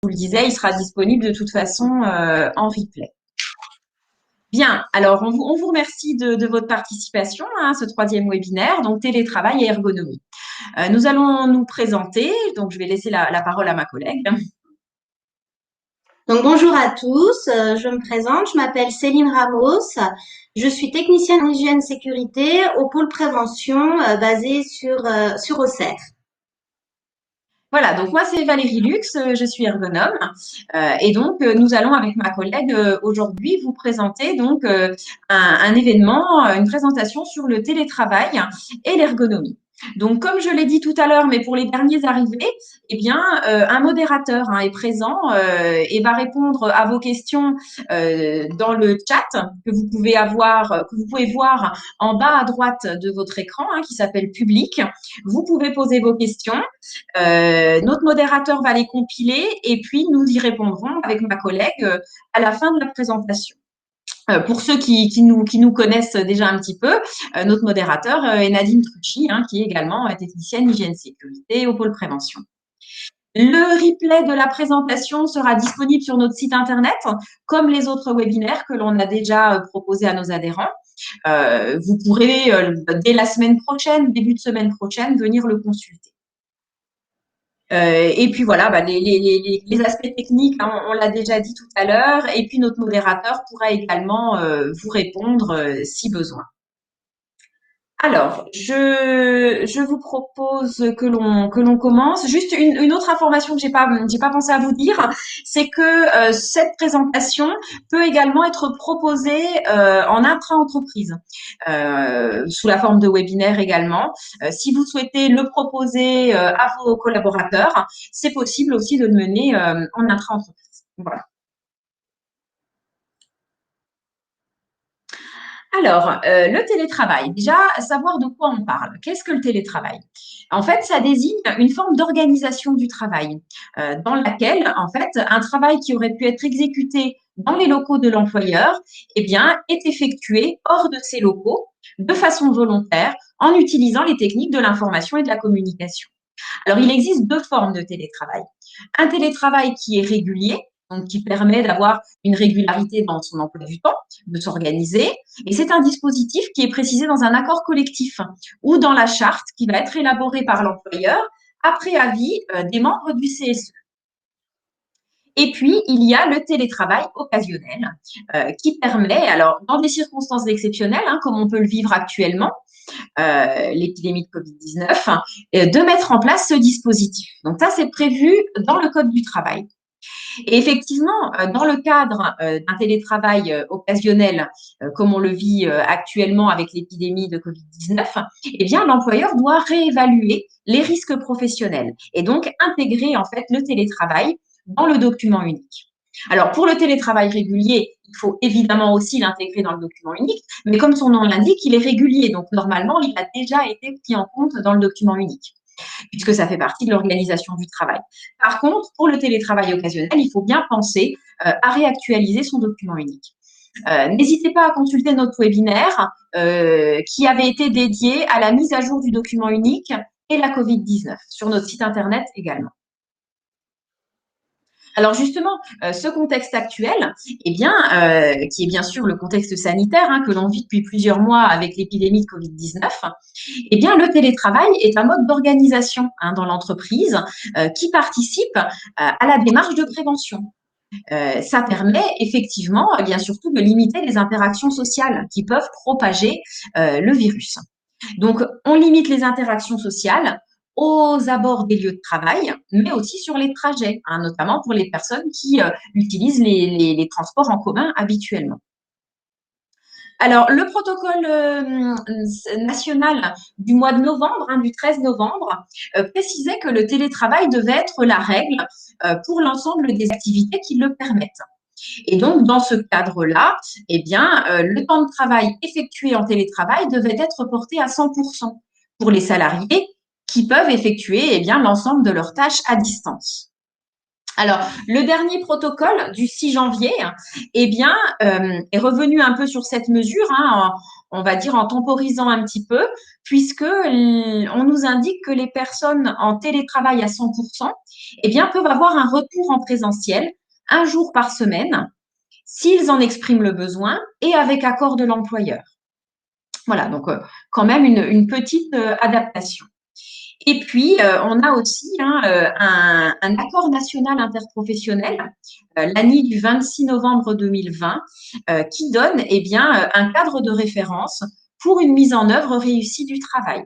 vous le disais, il sera disponible de toute façon en replay. Bien, alors on vous remercie de votre participation à ce troisième webinaire, donc télétravail et ergonomie. Nous allons nous présenter, donc je vais laisser la parole à ma collègue. Donc bonjour à tous, je me présente, je m'appelle Céline Ramos, je suis technicienne en hygiène sécurité au pôle prévention basé sur Auxerre. Voilà, donc moi c'est Valérie Lux, je suis ergonome et donc nous allons avec ma collègue aujourd'hui vous présenter donc un événement, une présentation sur le télétravail et l'ergonomie. Donc comme je l'ai dit tout à l'heure, mais pour les derniers arrivés, eh bien un modérateur est présent et va répondre à vos questions dans le chat que vous pouvez avoir, que vous pouvez voir en bas à droite de votre écran, qui s'appelle Public. Vous pouvez poser vos questions. Notre modérateur va les compiler et puis nous y répondrons avec ma collègue à la fin de la présentation. Pour ceux qui nous connaissent déjà un petit peu, notre modérateur est Nadine Trucchi, qui est également technicienne hygiène sécurité au pôle prévention. Le replay de la présentation sera disponible sur notre site internet, comme les autres webinaires que l'on a déjà proposés à nos adhérents. Vous pourrez, dès la semaine prochaine, début de semaine prochaine, venir le consulter. Et puis voilà, les aspects techniques, on l'a déjà dit tout à l'heure, et puis notre modérateur pourra également vous répondre si besoin. Alors, je vous propose que l'on commence. Juste une autre information que j'ai pas pensé à vous dire, c'est que cette présentation peut également être proposée en intra-entreprise, sous la forme de webinaire également. Si vous souhaitez le proposer à vos collaborateurs, c'est possible aussi de le mener en intra-entreprise. Voilà. Alors, le télétravail, déjà, savoir de quoi on parle. Qu'est-ce que le télétravail? En fait, ça désigne une forme d'organisation du travail dans laquelle, en fait, un travail qui aurait pu être exécuté dans les locaux de l'employeur, eh bien, est effectué hors de ces locaux de façon volontaire en utilisant les techniques de l'information et de la communication. Alors, il existe deux formes de télétravail. Un télétravail qui est régulier, donc qui permet d'avoir une régularité dans son emploi du temps, de s'organiser. Et c'est un dispositif qui est précisé dans un accord collectif ou dans la charte qui va être élaborée par l'employeur après avis des membres du CSE. Et puis, il y a le télétravail occasionnel qui permet, alors dans des circonstances exceptionnelles, comme on peut le vivre actuellement, l'épidémie de Covid-19, de mettre en place ce dispositif. Donc ça, c'est prévu dans le Code du travail. Et effectivement, dans le cadre d'un télétravail occasionnel, comme on le vit actuellement avec l'épidémie de Covid-19, eh bien, l'employeur doit réévaluer les risques professionnels et donc intégrer en fait le télétravail dans le document unique. Alors, pour le télétravail régulier, il faut évidemment aussi l'intégrer dans le document unique, mais comme son nom l'indique, il est régulier, donc normalement, il a déjà été pris en compte dans le document unique, puisque ça fait partie de l'organisation du travail. Par contre, pour le télétravail occasionnel, il faut bien penser à réactualiser son document unique. N'hésitez pas à consulter notre webinaire qui avait été dédié à la mise à jour du document unique et la Covid-19 sur notre site internet également. Alors justement, ce contexte actuel, eh bien, qui est bien sûr le contexte sanitaire que l'on vit depuis plusieurs mois avec l'épidémie de Covid-19, eh bien, le télétravail est un mode d'organisation dans l'entreprise qui participe à la démarche de prévention. Ça permet effectivement, bien surtout, de limiter les interactions sociales qui peuvent propager le virus. Donc, on limite les interactions sociales aux abords des lieux de travail, mais aussi sur les trajets, notamment pour les personnes qui utilisent les transports en commun habituellement. Alors, le protocole national du mois de novembre, du 13 novembre, précisait que le télétravail devait être la règle pour l'ensemble des activités qui le permettent. Et donc, dans ce cadre-là, eh bien, le temps de travail effectué en télétravail devait être porté à 100% pour les salariés qui peuvent effectuer l'ensemble de leurs tâches à distance. Alors, le dernier protocole du 6 janvier est revenu un peu sur cette mesure on va dire en temporisant un petit peu, puisque on nous indique que les personnes en télétravail à 100%, eh bien, peuvent avoir un retour en présentiel un jour par semaine, s'ils en expriment le besoin et avec accord de l'employeur. Voilà, donc quand même une petite adaptation. Et puis, on a aussi un accord national interprofessionnel, l'ANI du 26 novembre 2020, qui donne eh bien, un cadre de référence pour une mise en œuvre réussie du travail.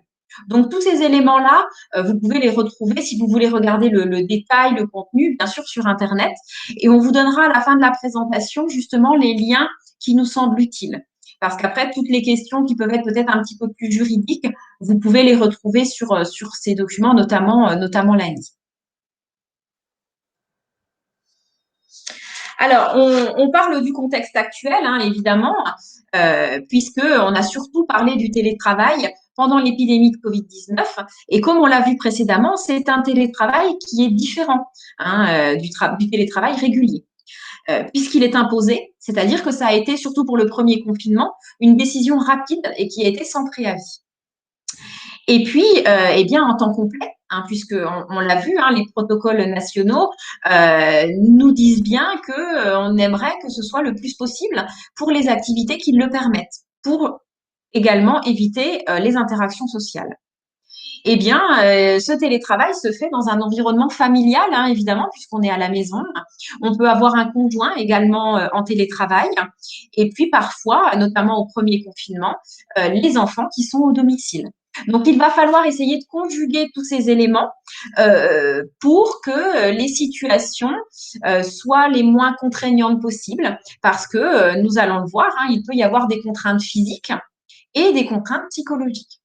Donc, tous ces éléments-là, vous pouvez les retrouver si vous voulez regarder le détail, le contenu, bien sûr, sur Internet. Et on vous donnera à la fin de la présentation, justement, les liens qui nous semblent utiles. Parce qu'après, toutes les questions qui peuvent être peut-être un petit peu plus juridiques, vous pouvez les retrouver sur ces documents, notamment l'ANI. Alors, on parle du contexte actuel, hein, évidemment, puisqu'on a surtout parlé du télétravail pendant l'épidémie de Covid-19. Et comme on l'a vu précédemment, c'est un télétravail qui est différent du télétravail régulier. Puisqu'il est imposé, c'est-à-dire que ça a été, surtout pour le premier confinement, une décision rapide et qui a été sans préavis. Et puis, eh bien, en temps complet, hein, puisqu'on l'a vu, hein, les protocoles nationaux nous disent bien qu'on aimerait que ce soit le plus possible pour les activités qui le permettent, pour également éviter les interactions sociales. Eh bien, ce télétravail se fait dans un environnement familial, hein, évidemment, puisqu'on est à la maison. On peut avoir un conjoint également en télétravail. Et puis parfois, notamment au premier confinement, les enfants qui sont au domicile. Donc, il va falloir essayer de conjuguer tous ces éléments pour que les situations soient les moins contraignantes possibles, parce que nous allons le voir, hein, il peut y avoir des contraintes physiques et des contraintes psychologiques.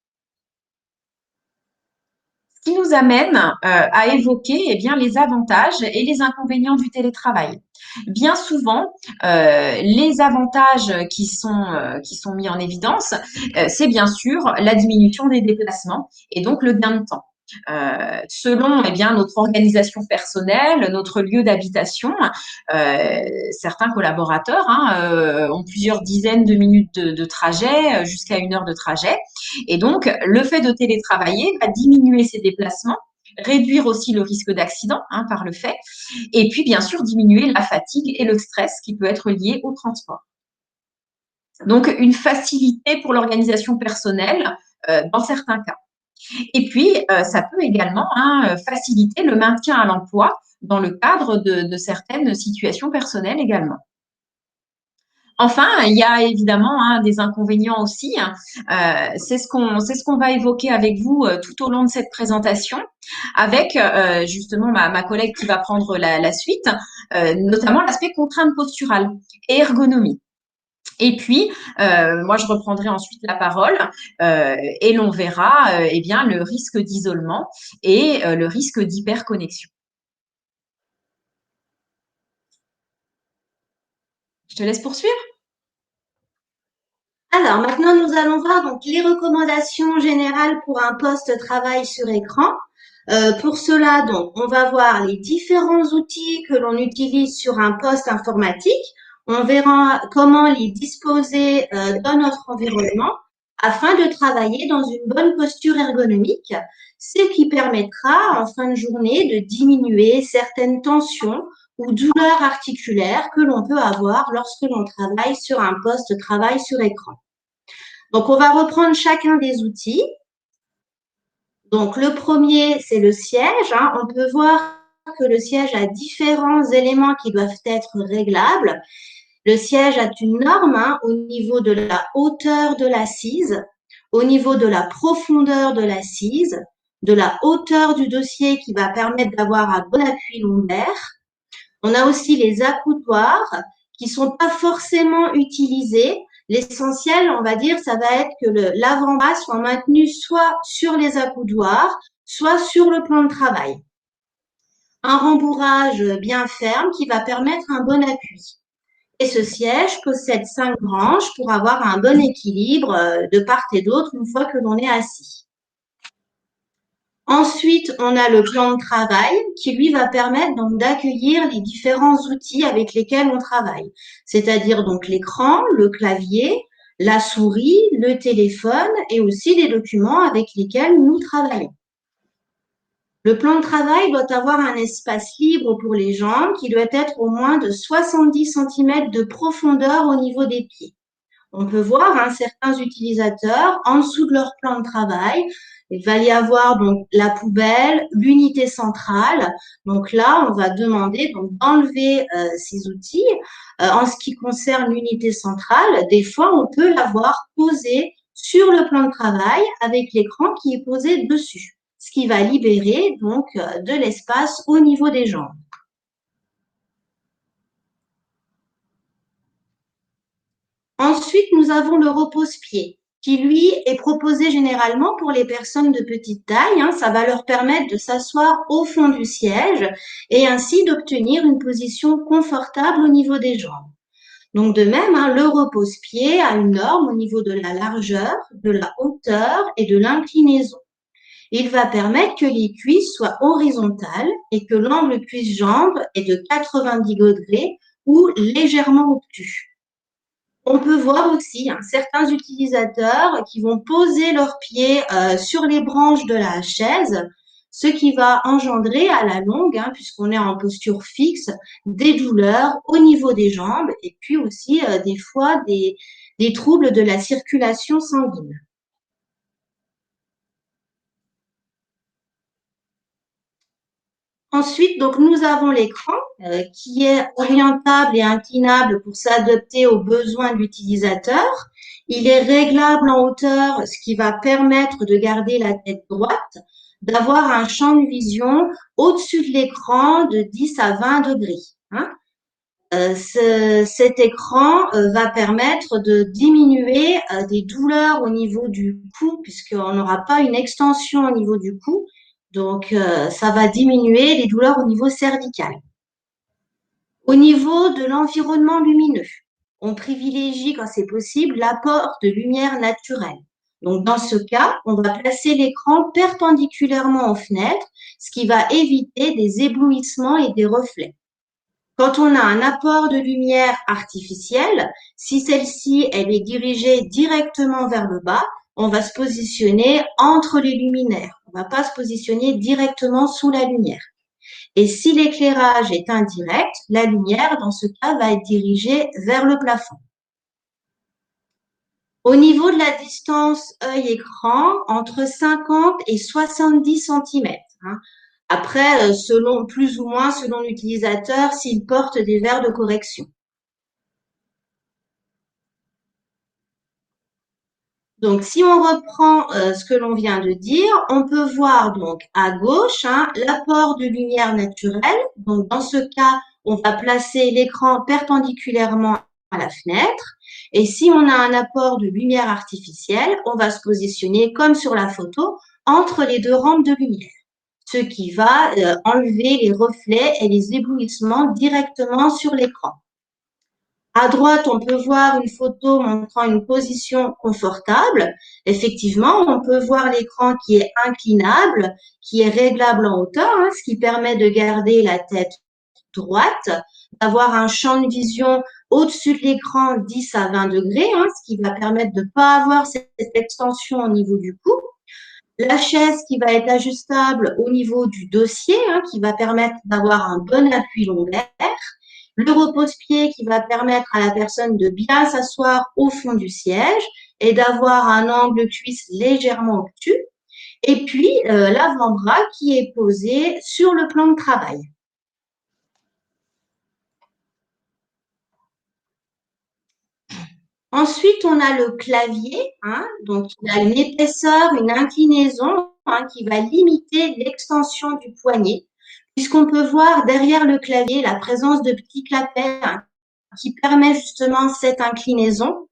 Ce qui nous amène à évoquer eh bien, les avantages et les inconvénients du télétravail. Bien souvent, les avantages qui sont mis en évidence, c'est bien sûr la diminution des déplacements et donc le gain de temps. Selon eh bien, notre organisation personnelle, notre lieu d'habitation, certains collaborateurs ont plusieurs dizaines de minutes de trajet, jusqu'à 1 heure de trajet. Et donc, le fait de télétravailler va diminuer ces déplacements, réduire aussi le risque d'accident par le fait, et puis bien sûr diminuer la fatigue et le stress qui peut être lié au transport. Donc, une facilité pour l'organisation personnelle dans certains cas. Et puis, ça peut également faciliter le maintien à l'emploi dans le cadre de certaines situations personnelles également. Enfin, il y a évidemment des inconvénients aussi. C'est ce qu'on va évoquer avec vous tout au long de cette présentation, avec justement ma collègue qui va prendre la suite, notamment l'aspect contrainte posturale et ergonomie. Et puis, moi, je reprendrai ensuite la parole et l'on verra eh bien, le risque d'isolement et le risque d'hyperconnexion. Je te laisse poursuivre. Alors maintenant, nous allons voir donc les recommandations générales pour un poste travail sur écran. Pour cela, donc, on va voir les différents outils que l'on utilise sur un poste informatique. On verra comment les disposer dans notre environnement afin de travailler dans une bonne posture ergonomique, ce qui permettra en fin de journée de diminuer certaines tensions ou douleurs articulaires que l'on peut avoir lorsque l'on travaille sur un poste de travail sur écran. Donc, on va reprendre chacun des outils. Donc, le premier, c'est le siège. On peut voir que le siège a différents éléments qui doivent être réglables. Le siège a une norme au niveau de la hauteur de l'assise, au niveau de la profondeur de l'assise, de la hauteur du dossier qui va permettre d'avoir un bon appui lombaire. On a aussi les accoudoirs qui sont pas forcément utilisés. L'essentiel, on va dire, ça va être que l'avant-bras soit maintenu soit sur les accoudoirs, soit sur le plan de travail. Un rembourrage bien ferme qui va permettre un bon appui. Et ce siège possède 5 branches pour avoir un bon équilibre de part et d'autre une fois que l'on est assis. Ensuite, on a le plan de travail qui, lui, va permettre donc d'accueillir les différents outils avec lesquels on travaille, c'est-à-dire donc l'écran, le clavier, la souris, le téléphone et aussi les documents avec lesquels nous travaillons. Le plan de travail doit avoir un espace libre pour les jambes qui doit être au moins de 70 cm de profondeur au niveau des pieds. On peut voir certains utilisateurs en dessous de leur plan de travail. Il va y avoir donc la poubelle, l'unité centrale. Donc là, on va demander donc d'enlever ces outils. En ce qui concerne l'unité centrale, des fois, on peut l'avoir posée sur le plan de travail avec l'écran qui est posé dessus, ce qui va libérer donc de l'espace au niveau des jambes. Ensuite, nous avons le repose-pied, qui lui est proposé généralement pour les personnes de petite taille. Ça va leur permettre de s'asseoir au fond du siège et ainsi d'obtenir une position confortable au niveau des jambes. Donc de même, le repose-pied a une norme au niveau de la largeur, de la hauteur et de l'inclinaison. Il va permettre que les cuisses soient horizontales et que l'angle cuisse-jambe est de 90 degrés ou légèrement obtus. On peut voir aussi certains utilisateurs qui vont poser leurs pieds sur les branches de la chaise, ce qui va engendrer à la longue, puisqu'on est en posture fixe, des douleurs au niveau des jambes et puis aussi des fois des troubles de la circulation sanguine. Ensuite, donc, nous avons l'écran qui est orientable et inclinable pour s'adapter aux besoins de l'utilisateur. Il est réglable en hauteur, ce qui va permettre de garder la tête droite, d'avoir un champ de vision au-dessus de l'écran de 10 à 20 degrés. Cet écran va permettre de diminuer des douleurs au niveau du cou, puisqu'on n'aura pas une extension au niveau du cou. Donc, ça va diminuer les douleurs au niveau cervical. Au niveau de l'environnement lumineux, on privilégie, quand c'est possible, l'apport de lumière naturelle. Donc, dans ce cas, on va placer l'écran perpendiculairement aux fenêtres, ce qui va éviter des éblouissements et des reflets. Quand on a un apport de lumière artificielle, si celle-ci elle est dirigée directement vers le bas, on va se positionner entre les luminaires. On ne va pas se positionner directement sous la lumière. Et si l'éclairage est indirect, la lumière, dans ce cas, va être dirigée vers le plafond. Au niveau de la distance œil-écran, entre 50 et 70 cm. Après, plus ou moins selon l'utilisateur, s'il porte des verres de correction. Donc, si on reprend ce que l'on vient de dire, on peut voir donc à gauche l'apport de lumière naturelle. Donc, dans ce cas, on va placer l'écran perpendiculairement à la fenêtre. Et si on a un apport de lumière artificielle, on va se positionner comme sur la photo entre les deux rampes de lumière, ce qui va enlever les reflets et les éblouissements directement sur l'écran. À droite, on peut voir une photo montrant une position confortable. Effectivement, on peut voir l'écran qui est inclinable, qui est réglable en hauteur, ce qui permet de garder la tête droite, d'avoir un champ de vision au-dessus de l'écran 10 à 20 degrés, ce qui va permettre de ne pas avoir cette extension au niveau du cou. La chaise qui va être ajustable au niveau du dossier, qui va permettre d'avoir un bon appui lombaire. Le repose-pied qui va permettre à la personne de bien s'asseoir au fond du siège et d'avoir un angle cuisse légèrement obtus. Et puis, l'avant-bras qui est posé sur le plan de travail. Ensuite, on a le clavier, donc il a une épaisseur, une inclinaison qui va limiter l'extension du poignet, puisqu'on peut voir derrière le clavier la présence de petits clapets qui permet justement cette inclinaison.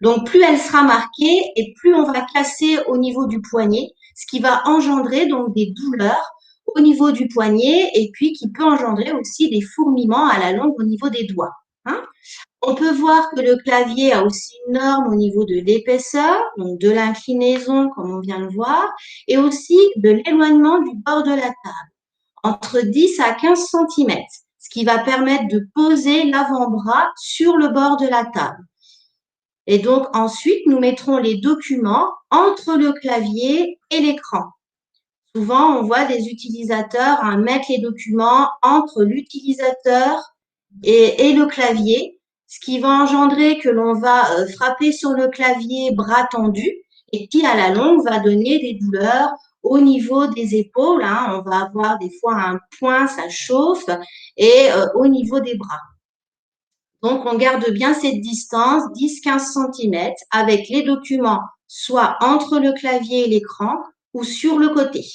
Donc, plus elle sera marquée et plus on va casser au niveau du poignet, ce qui va engendrer donc des douleurs au niveau du poignet et puis qui peut engendrer aussi des fourmillements à la longue au niveau des doigts. On peut voir que le clavier a aussi une norme au niveau de l'épaisseur, donc de l'inclinaison, comme on vient de voir, et aussi de l'éloignement du bord de la table, entre 10 à 15 cm, ce qui va permettre de poser l'avant-bras sur le bord de la table. Et donc ensuite, nous mettrons les documents entre le clavier et l'écran. Souvent, on voit des utilisateurs mettre les documents entre l'utilisateur et le clavier, ce qui va engendrer que l'on va frapper sur le clavier bras tendu et qui, à la longue, va donner des douleurs au niveau des épaules. On va avoir des fois un point, ça chauffe, et au niveau des bras. Donc, on garde bien cette distance, 10-15 cm, avec les documents soit entre le clavier et l'écran ou sur le côté.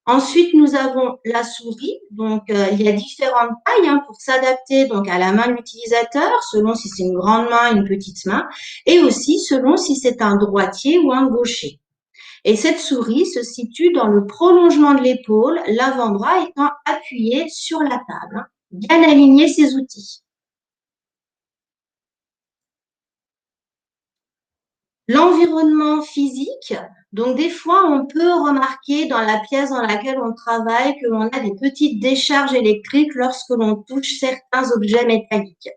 Ensuite, nous avons la souris. Donc, il y a différentes tailles pour s'adapter donc à la main de l'utilisateur, selon si c'est une grande main, une petite main, et aussi selon si c'est un droitier ou un gaucher. Et cette souris se situe dans le prolongement de l'épaule, l'avant-bras étant appuyé sur la table. Bien aligner ses outils. L'environnement physique, donc des fois on peut remarquer dans la pièce dans laquelle on travaille que l'on a des petites décharges électriques lorsque l'on touche certains objets métalliques.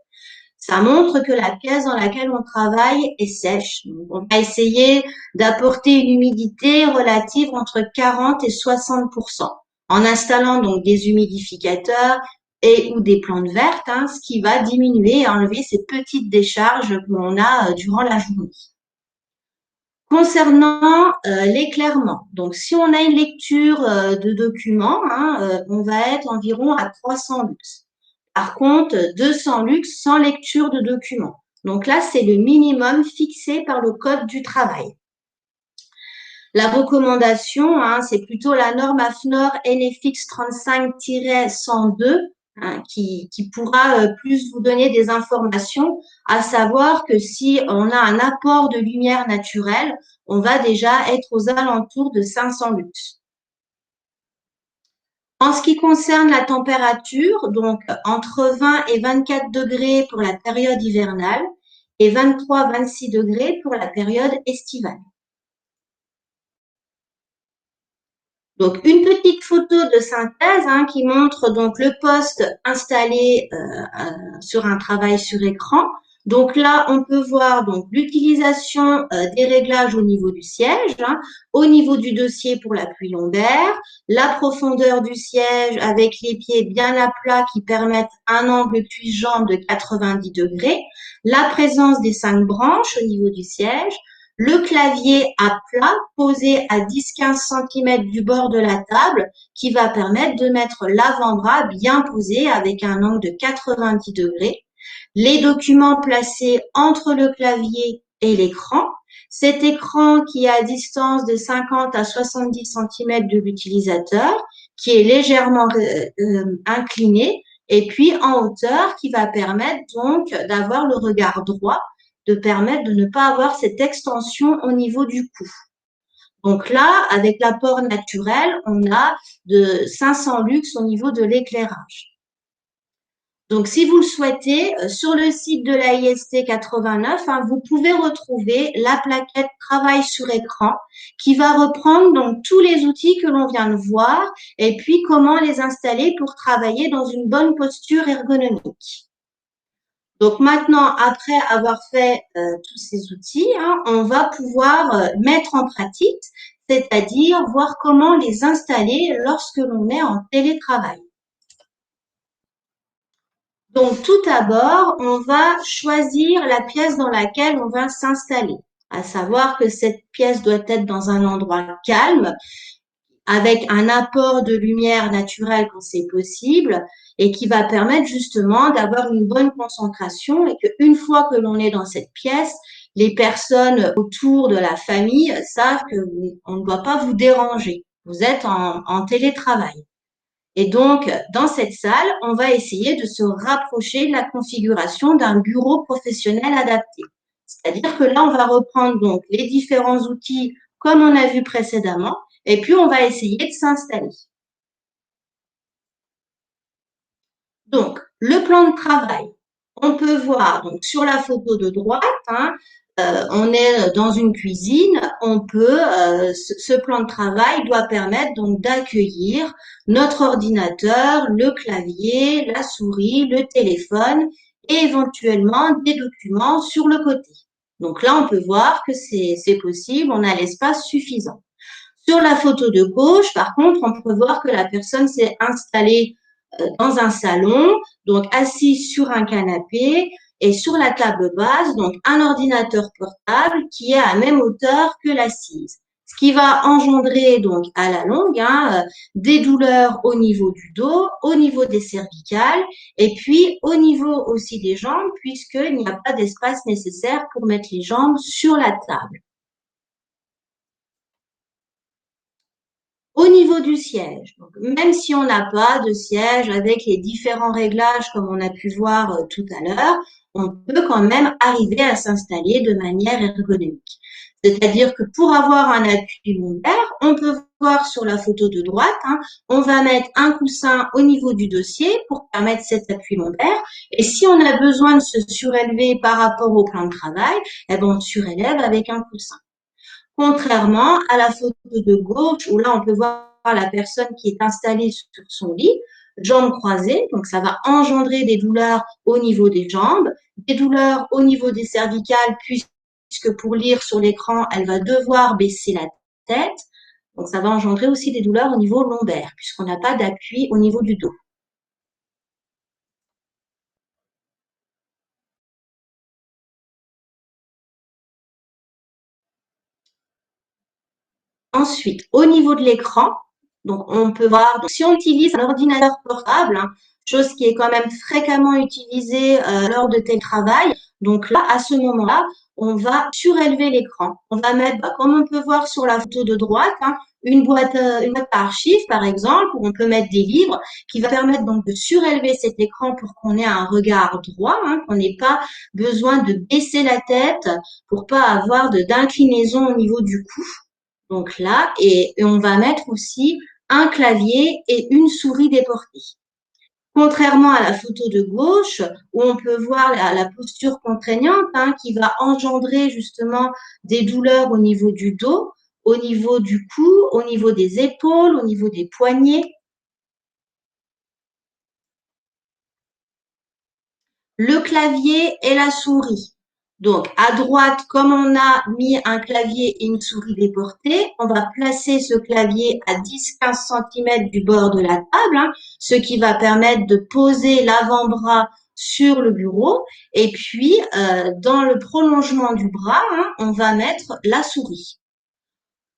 Ça montre que la pièce dans laquelle on travaille est sèche. Donc, on va essayer d'apporter une humidité relative entre 40 et 60% en installant donc des humidificateurs et ou des plantes vertes, ce qui va diminuer et enlever ces petites décharges que l'on a durant la journée. Concernant l'éclairement, donc si on a une lecture de documents, on va être environ à 300 lux. Par contre, 200 lux sans lecture de documents. Donc là, c'est le minimum fixé par le Code du travail. La recommandation, c'est plutôt la norme AFNOR NFX 35-102 qui pourra plus vous donner des informations, à savoir que si on a un apport de lumière naturelle, on va déjà être aux alentours de 500 lux. En ce qui concerne la température, donc entre 20 et 24 degrés pour la période hivernale et 23-26 degrés pour la période estivale. Donc, une petite photo de synthèse qui montre donc le poste installé sur un travail sur écran. Donc là, on peut voir donc l'utilisation des réglages au niveau du siège, au niveau du dossier pour l'appui lombaire, la profondeur du siège avec les pieds bien à plat qui permettent un angle cuisse-jambe de 90 degrés, la présence des 5 branches au niveau du siège, le clavier à plat posé à 10-15 cm du bord de la table qui va permettre de mettre l'avant-bras bien posé avec un angle de 90 degrés. Les documents placés entre le clavier et l'écran. Cet écran qui est à distance de 50 à 70 cm de l'utilisateur, qui est légèrement incliné, et puis en hauteur qui va permettre donc d'avoir le regard droit, de permettre de ne pas avoir cette extension au niveau du cou. Donc là, avec l'apport naturel, on a de 500 lux au niveau de l'éclairage. Donc, si vous le souhaitez, sur le site de la IST 89, vous pouvez retrouver la plaquette Travail sur écran qui va reprendre donc tous les outils que l'on vient de voir et puis comment les installer pour travailler dans une bonne posture ergonomique. Donc maintenant, après avoir fait tous ces outils, on va pouvoir mettre en pratique, c'est-à-dire voir comment les installer lorsque l'on est en télétravail. Donc tout d'abord, on va choisir la pièce dans laquelle on va s'installer, à savoir que cette pièce doit être dans un endroit calme, avec un apport de lumière naturelle quand c'est possible et qui va permettre justement d'avoir une bonne concentration et qu'une fois que l'on est dans cette pièce, les personnes autour de la famille savent qu'on ne doit pas vous déranger. Vous êtes en télétravail. Et donc, dans cette salle, on va essayer de se rapprocher de la configuration d'un bureau professionnel adapté. C'est-à-dire que là, on va reprendre donc les différents outils comme on a vu précédemment, et puis on va essayer de s'installer. Donc, le plan de travail, on peut voir donc sur la photo de droite, on est dans une cuisine, on peut, ce plan de travail doit permettre donc d'accueillir notre ordinateur, le clavier, la souris, le téléphone et éventuellement des documents sur le côté. Donc là, on peut voir que c'est possible, on a l'espace suffisant. Sur la photo de gauche, par contre, on peut voir que la personne s'est installée dans un salon, donc assise sur un canapé et sur la table basse, donc un ordinateur portable qui est à la même hauteur que l'assise. Ce qui va engendrer donc à la longue des douleurs au niveau du dos, au niveau des cervicales et puis au niveau aussi des jambes puisqu'il n'y a pas d'espace nécessaire pour mettre les jambes sur la table. Au niveau du siège, donc même si on n'a pas de siège avec les différents réglages comme on a pu voir tout à l'heure, on peut quand même arriver à s'installer de manière ergonomique. C'est-à-dire que pour avoir un appui lombaire, on peut voir sur la photo de droite, on va mettre un coussin au niveau du dossier pour permettre cet appui lombaire. Et si on a besoin de se surélever par rapport au plan de travail, eh ben on surélève avec un coussin. Contrairement à la photo de gauche où là, on peut voir la personne qui est installée sur son lit, jambes croisées, donc ça va engendrer des douleurs au niveau des jambes, des douleurs au niveau des cervicales, puisque pour lire sur l'écran, elle va devoir baisser la tête. Donc ça va engendrer aussi des douleurs au niveau lombaire, puisqu'on n'a pas d'appui au niveau du dos. Ensuite, au niveau de l'écran, donc on peut voir, donc si on utilise un ordinateur portable, chose qui est quand même fréquemment utilisée lors de télétravail, donc là, à ce moment-là, on va surélever l'écran. On va mettre, comme on peut voir sur la photo de droite, une boîte à archives, par exemple, où on peut mettre des livres, qui va permettre donc de surélever cet écran pour qu'on ait un regard droit, qu'on n'ait pas besoin de baisser la tête pour pas avoir d'inclinaison au niveau du cou. Donc là, et on va mettre aussi un clavier et une souris déportée. Contrairement à la photo de gauche, où on peut voir la posture contraignante qui va engendrer justement des douleurs au niveau du dos, au niveau du cou, au niveau des épaules, au niveau des poignets. Le clavier et la souris. Donc, à droite, comme on a mis un clavier et une souris déportée, on va placer ce clavier à 10-15 cm du bord de la table, ce qui va permettre de poser l'avant-bras sur le bureau. Et puis, dans le prolongement du bras, on va mettre la souris.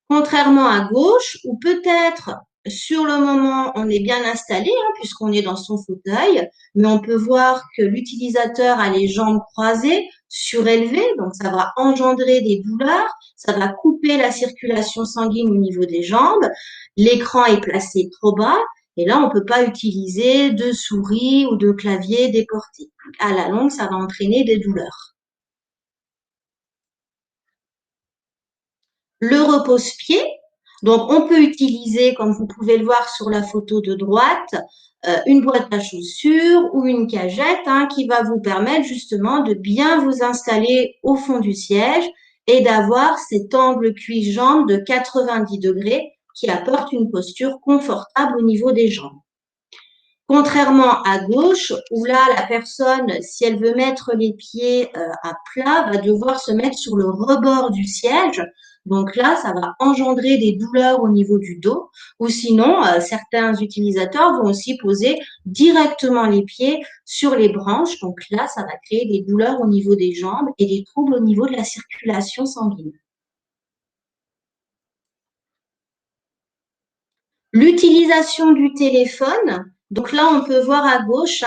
Contrairement à gauche, où peut-être sur le moment on est bien installé puisqu'on est dans son fauteuil, mais on peut voir que l'utilisateur a les jambes croisées, surélevées, donc ça va engendrer des douleurs, ça va couper la circulation sanguine au niveau des jambes, l'écran est placé trop bas, et là on ne peut pas utiliser de souris ou de clavier déporté. À la longue, ça va entraîner des douleurs. Le repose-pied, donc on peut utiliser, comme vous pouvez le voir sur la photo de droite, une boîte à chaussures ou une cagette qui va vous permettre justement de bien vous installer au fond du siège et d'avoir cet angle cuisse-jambe de 90 degrés qui apporte une posture confortable au niveau des jambes. Contrairement à gauche, où là, la personne, si elle veut mettre les pieds à plat, va devoir se mettre sur le rebord du siège. Donc là, ça va engendrer des douleurs au niveau du dos. Ou sinon, certains utilisateurs vont aussi poser directement les pieds sur les branches. Donc là, ça va créer des douleurs au niveau des jambes et des troubles au niveau de la circulation sanguine. L'utilisation du téléphone, donc là on peut voir à gauche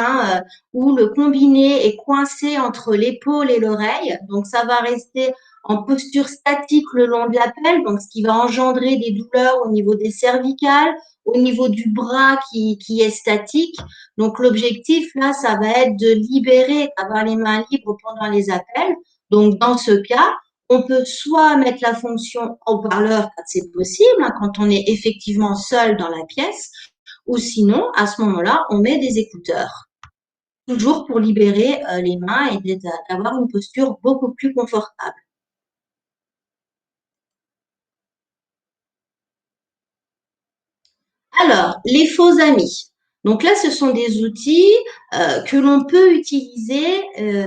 où le combiné est coincé entre l'épaule et l'oreille, donc ça va rester en posture statique le long de la pelle, donc ce qui va engendrer des douleurs au niveau des cervicales, au niveau du bras qui est statique. Donc l'objectif là, ça va être de libérer, avoir les mains libres pendant les appels. Donc dans ce cas, on peut soit mettre la fonction haut-parleur quand c'est possible, quand on est effectivement seul dans la pièce, ou sinon, à ce moment-là, on met des écouteurs. Toujours pour libérer les mains et d'avoir une posture beaucoup plus confortable. Alors, les faux amis. Donc là, ce sont des outils que l'on peut utiliser,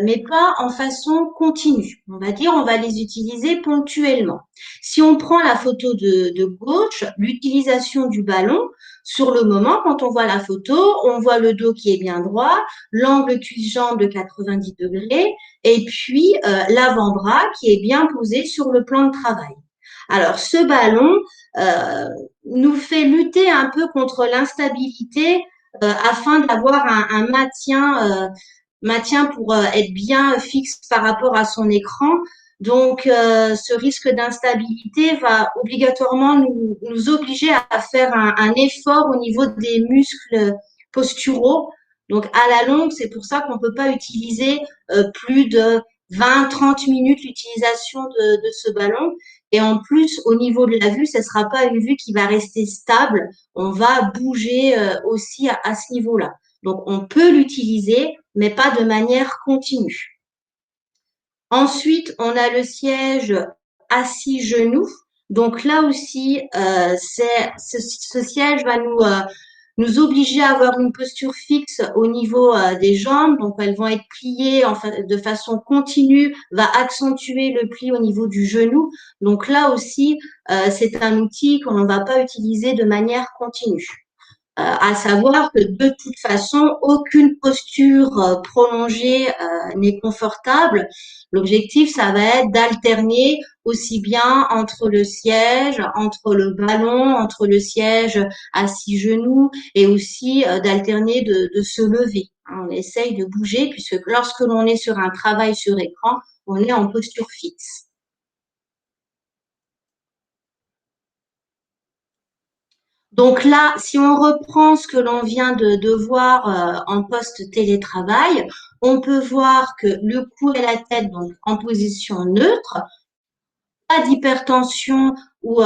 mais pas en façon continue. On va dire, on va les utiliser ponctuellement. Si on prend la photo de gauche, l'utilisation du ballon, sur le moment, quand on voit la photo, on voit le dos qui est bien droit, l'angle cuisse-jambe de 90 degrés, et puis l'avant-bras qui est bien posé sur le plan de travail. Alors, ce ballon nous fait lutter un peu contre l'instabilité afin d'avoir un maintien pour être bien fixe par rapport à son écran. Donc, ce risque d'instabilité va obligatoirement nous obliger à faire un effort au niveau des muscles posturaux. Donc, à la longue, c'est pour ça qu'on ne peut pas utiliser plus de 20-30 minutes l'utilisation de ce ballon. Et en plus, au niveau de la vue, ce ne sera pas une vue qui va rester stable. On va bouger aussi à ce niveau-là. Donc, on peut l'utiliser, mais pas de manière continue. Ensuite, on a le siège assis genou. Donc là aussi, ce siège va nous obliger à avoir une posture fixe au niveau des jambes. Donc, elles vont être pliées de façon continue, va accentuer le pli au niveau du genou. Donc là aussi, c'est un outil qu'on ne va pas utiliser de manière continue. À savoir que de toute façon, aucune posture prolongée n'est confortable. L'objectif, ça va être d'alterner aussi bien entre le siège, entre le ballon, entre le siège assis genoux et aussi d'alterner de se lever. On essaye de bouger puisque lorsque l'on est sur un travail sur écran, on est en posture fixe. Donc là, si on reprend ce que l'on vient de voir en post-télétravail, on peut voir que le cou et la tête donc en position neutre, pas d'hypertension ou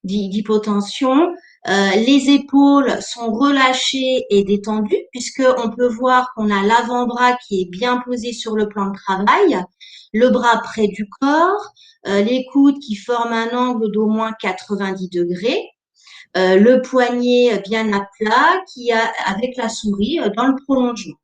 d'hypotension. Les épaules sont relâchées et détendues puisque on peut voir qu'on a l'avant-bras qui est bien posé sur le plan de travail, le bras près du corps, les coudes qui forment un angle d'au moins 90 degrés, le poignet bien à plat avec la souris dans le prolongement.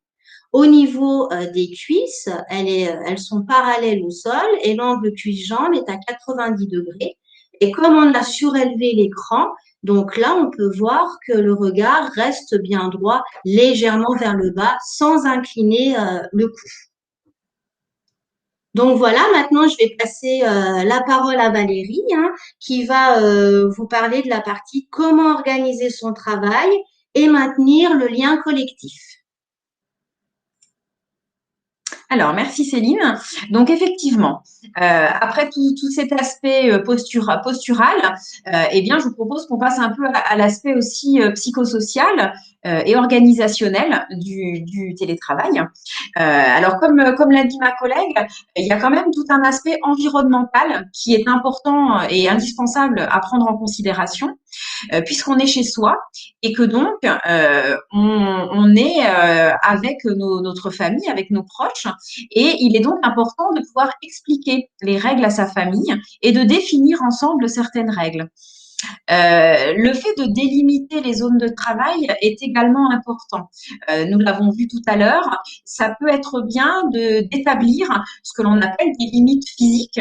Au niveau des cuisses, elles sont parallèles au sol et l'angle cuisse-jambe est à 90 degrés. Et comme on a surélevé l'écran, donc là, on peut voir que le regard reste bien droit, légèrement vers le bas, sans incliner le cou. Donc voilà, maintenant je vais passer la parole à Valérie, hein, qui va vous parler de la partie comment organiser son travail et maintenir le lien collectif. Alors, merci Céline. Donc, effectivement, après tout cet aspect postural, eh bien, je vous propose qu'on passe un peu à l'aspect aussi psychosocial et organisationnel du télétravail. Alors, comme l'a dit ma collègue, il y a quand même tout un aspect environnemental qui est important et indispensable à prendre en considération, puisqu'on est chez soi et que donc on est avec notre famille, avec nos proches, et il est donc important de pouvoir expliquer les règles à sa famille et de définir ensemble certaines règles. Le fait de délimiter les zones de travail est également important. Nous l'avons vu tout à l'heure, ça peut être bien d'établir ce que l'on appelle des limites physiques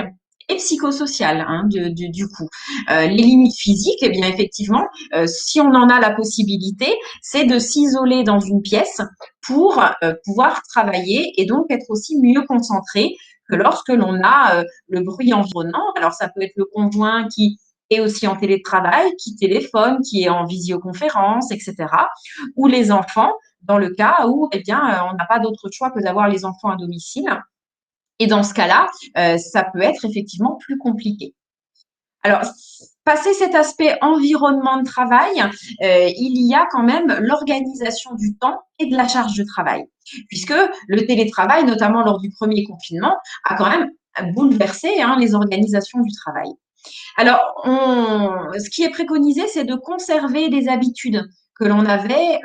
et psychosociales, hein, du coup. Les limites physiques, eh bien effectivement, si on en a la possibilité, c'est de s'isoler dans une pièce pour pouvoir travailler et donc être aussi mieux concentré que lorsque l'on a le bruit environnant. Alors ça peut être le conjoint qui est aussi en télétravail, qui téléphone, qui est en visioconférence, etc. Ou les enfants, dans le cas où eh bien, on n'a pas d'autre choix que d'avoir les enfants à domicile. Et dans ce cas-là, ça peut être effectivement plus compliqué. Alors, passé cet aspect environnement de travail, il y a quand même l'organisation du temps et de la charge de travail, puisque le télétravail, notamment lors du premier confinement, a quand même bouleversé les organisations du travail. Alors, ce qui est préconisé, c'est de conserver des habitudes que l'on avait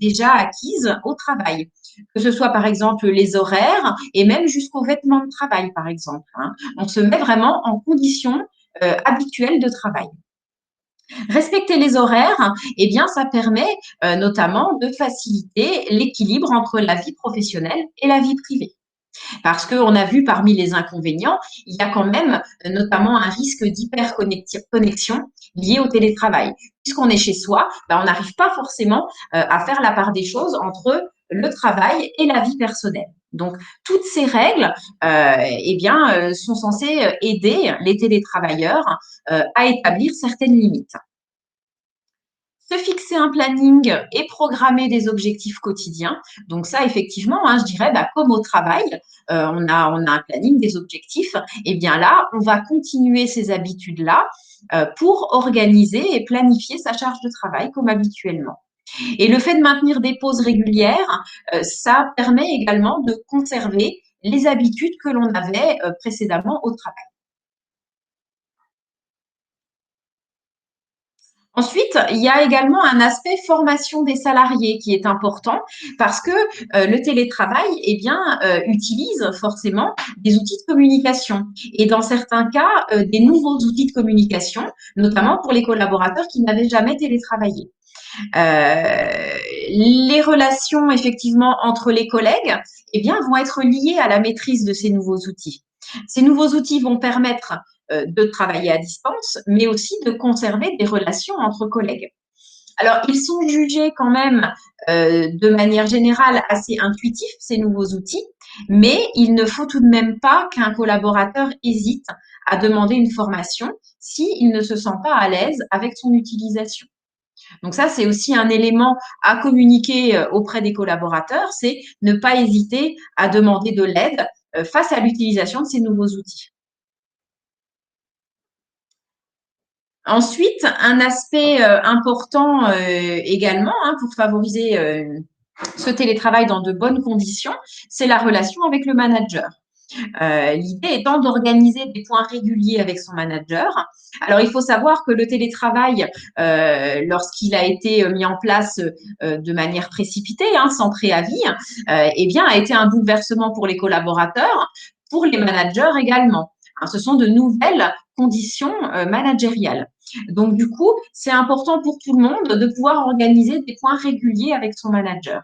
déjà acquises au travail, que ce soit par exemple les horaires et même jusqu'aux vêtements de travail, par exemple. On se met vraiment en conditions habituelles de travail. Respecter les horaires, eh bien, ça permet notamment de faciliter l'équilibre entre la vie professionnelle et la vie privée. Parce qu'on a vu parmi les inconvénients, il y a quand même notamment un risque d'hyperconnexion lié au télétravail. Puisqu'on est chez soi, ben, on n'arrive pas forcément à faire la part des choses entre le travail et la vie personnelle. Donc, toutes ces règles eh bien, sont censées aider les télétravailleurs à établir certaines limites. Se fixer un planning et programmer des objectifs quotidiens. Donc ça, effectivement, hein, je dirais, bah, comme au travail, on a un planning, des objectifs. Et bien là, on va continuer ces habitudes-là pour organiser et planifier sa charge de travail comme habituellement. Et le fait de maintenir des pauses régulières, ça permet également de conserver les habitudes que l'on avait précédemment au travail. Ensuite, il y a également un aspect formation des salariés qui est important parce que le télétravail, eh bien, utilise forcément des outils de communication et dans certains cas, des nouveaux outils de communication, notamment pour les collaborateurs qui n'avaient jamais télétravaillé. Les relations effectivement entre les collègues, eh bien, vont être liées à la maîtrise de ces nouveaux outils. Ces nouveaux outils vont permettre de travailler à distance, mais aussi de conserver des relations entre collègues. Alors, ils sont jugés quand même de manière générale assez intuitifs, ces nouveaux outils, mais il ne faut tout de même pas qu'un collaborateur hésite à demander une formation s'il ne se sent pas à l'aise avec son utilisation. Donc ça, c'est aussi un élément à communiquer auprès des collaborateurs, c'est ne pas hésiter à demander de l'aide face à l'utilisation de ces nouveaux outils. Ensuite, un aspect important également hein, pour favoriser ce télétravail dans de bonnes conditions, c'est la relation avec le manager. L'idée étant d'organiser des points réguliers avec son manager. Alors, il faut savoir que le télétravail, lorsqu'il a été mis en place de manière précipitée, hein, sans préavis, eh bien, a été un bouleversement pour les collaborateurs, pour les managers également. Hein, ce sont de nouvelles conditions managériales. Donc, du coup, c'est important pour tout le monde de pouvoir organiser des points réguliers avec son manager.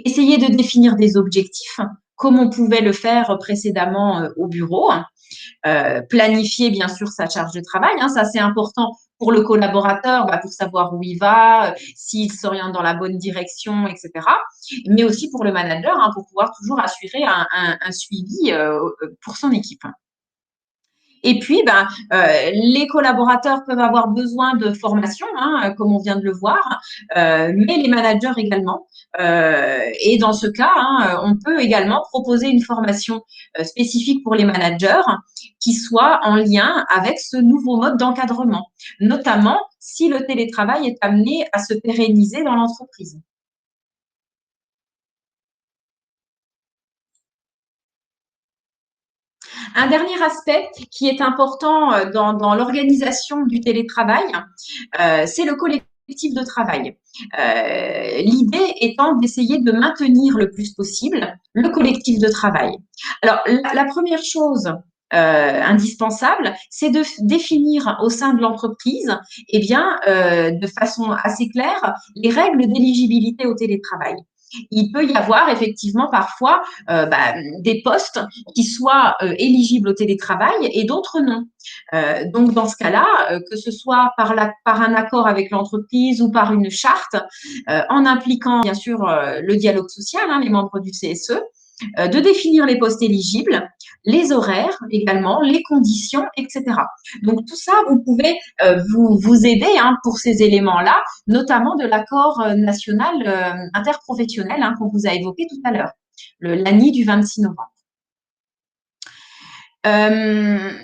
Essayer de définir des objectifs, comme on pouvait le faire précédemment au bureau. Planifier, bien sûr, sa charge de travail. Hein, ça, c'est important pour le collaborateur, bah, pour savoir où il va, s'il s'oriente dans la bonne direction, etc. Mais aussi pour le manager, hein, pour pouvoir toujours assurer un suivi pour son équipe. Et puis, ben, les collaborateurs peuvent avoir besoin de formation, hein, comme on vient de le voir, mais les managers également. Et dans ce cas, hein, on peut également proposer une formation spécifique pour les managers qui soit en lien avec ce nouveau mode d'encadrement, notamment si le télétravail est amené à se pérenniser dans l'entreprise. Un dernier aspect qui est important dans l'organisation du télétravail, c'est le collectif de travail. L'idée étant d'essayer de maintenir le plus possible le collectif de travail. Alors, la première chose indispensable, c'est de définir au sein de l'entreprise, eh bien, de façon assez claire, les règles d'éligibilité au télétravail. Il peut y avoir effectivement parfois des postes qui soient éligibles au télétravail et d'autres non. Donc, dans ce cas-là, que ce soit par un accord avec l'entreprise ou par une charte, en impliquant bien sûr le dialogue social, hein, les membres du CSE, de définir les postes éligibles, les horaires également, les conditions, etc. Donc tout ça, vous pouvez vous aider hein, pour ces éléments-là, notamment de l'accord national interprofessionnel hein, qu'on vous a évoqué tout à l'heure, l'ANI du 26 novembre.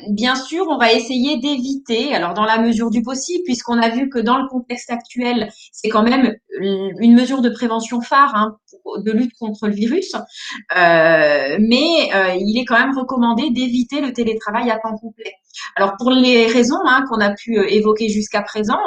Bien sûr, on va essayer d'éviter, alors dans la mesure du possible, puisqu'on a vu que dans le contexte actuel, c'est quand même une mesure de prévention phare hein, de lutte contre le virus, mais il est quand même recommandé d'éviter le télétravail à temps complet. Alors pour les raisons qu'on a pu évoquer jusqu'à présent,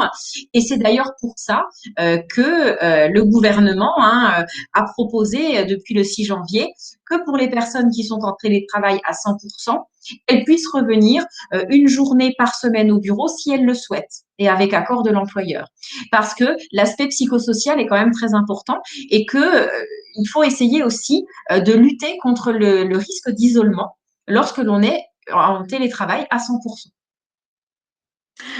et c'est d'ailleurs pour ça que le gouvernement a proposé depuis le 6 janvier que pour les personnes qui sont en télétravail à 100%, elles puissent revenir une journée par semaine au bureau si elles le souhaitent et avec accord de l'employeur. Parce que l'aspect psychosocial est quand même très important et que il faut essayer aussi de lutter contre le risque d'isolement lorsque l'on est en télétravail à 100%.